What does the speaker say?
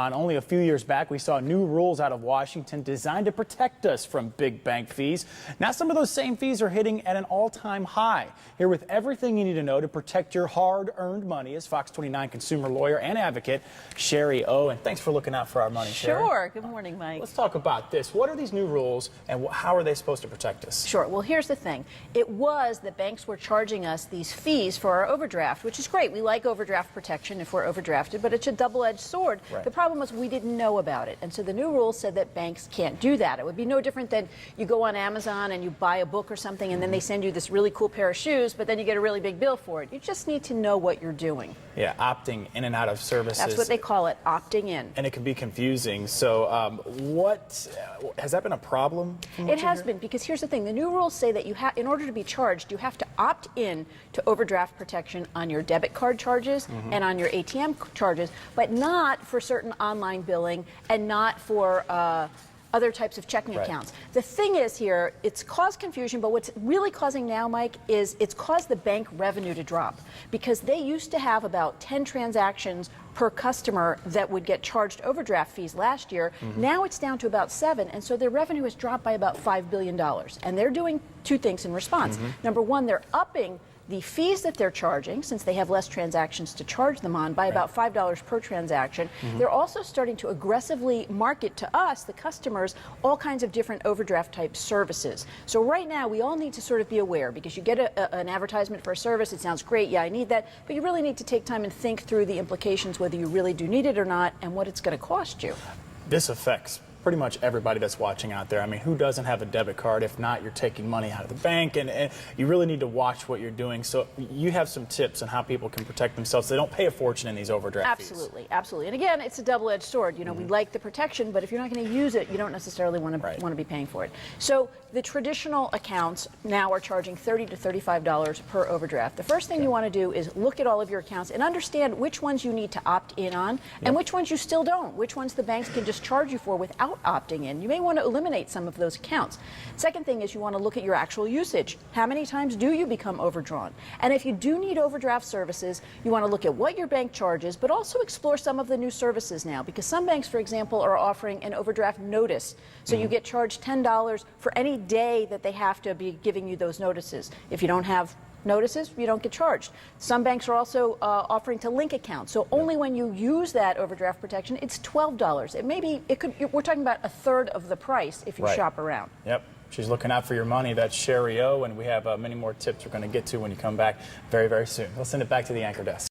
Only a few years back, we saw new rules out of Washington designed to protect us from big bank fees. Now some of those same fees are hitting at an all-time high. Here with everything you need to know to protect your hard-earned money is Fox 29 consumer lawyer and advocate Shari O. And thanks for looking out for our money, Shari. Sure. Good morning, Mike. Let's talk about this. What are these new rules and how are they supposed to protect us? Sure. Well, here's the thing. It was that banks were charging us these fees for our overdraft, which is great. We like overdraft protection if we're overdrafted, but it's a double-edged sword. Right. The problem was we didn't know about it. And so the new rules said that banks can't do that. It would be no different than you go on Amazon and you buy a book or something and then they send you this really cool pair of shoes, but then you get a really big bill for it. You just need to know what you're doing. Yeah, opting in and out of services. That's what they call it, opting in. And it can be confusing. So has that been a problem? It has been, because here's the thing. The new rules say that in order to be charged, you have to opt in to overdraft protection on your debit card charges and on your ATM charges, but not for certain online billing and not for other types of checking accounts. The thing is here, it's caused confusion, but what's really causing now, Mike, is it's caused the bank revenue to drop, because they used to have about 10 transactions per customer that would get charged overdraft fees last year. Now it's down to about 7, and so their revenue has dropped by about $5 billion. And they're doing two things in response. Number one, they're upping the fees that they're charging, since they have less transactions to charge them on, by about $5 per transaction. They're also starting to aggressively market to us, the customers, all kinds of different overdraft type services. So right now we all need to sort of be aware, because you get an advertisement for a service, it sounds great, yeah, I need that, but you really need to take time and think through the implications, whether you really do need it or not, and what it's going to cost you. This affects pretty much everybody that's watching out there. I mean, who doesn't have a debit card? If not, you're taking money out of the bank, and you really need to watch what you're doing. So you have some tips on how people can protect themselves so they don't pay a fortune in these overdraft fees. Absolutely. And again, it's a double-edged sword. You know, we like the protection, but if you're not going to use it, you don't necessarily want to be paying for it. So the traditional accounts now are charging $30 to $35 per overdraft. The first thing you want to do is look at all of your accounts and understand which ones you need to opt in on and which ones you still don't, which ones the banks can just charge you for without opting in. You may want to eliminate some of those accounts. Second thing is you want to look at your actual usage. How many times do you become overdrawn? And if you do need overdraft services, you want to look at what your bank charges, but also explore some of the new services now, because some banks, for example, are offering an overdraft notice. So you get charged $10 for any day that they have to be giving you those notices. If you don't have notices, you don't get charged. Some banks are also offering to link accounts. So only when you use that overdraft protection, it's $12. We're talking about a third of the price if you shop around. Yep. She's looking out for your money. That's Shari O, and we have many more tips we're going to get to when you come back very, very soon. We'll send it back to the anchor desk.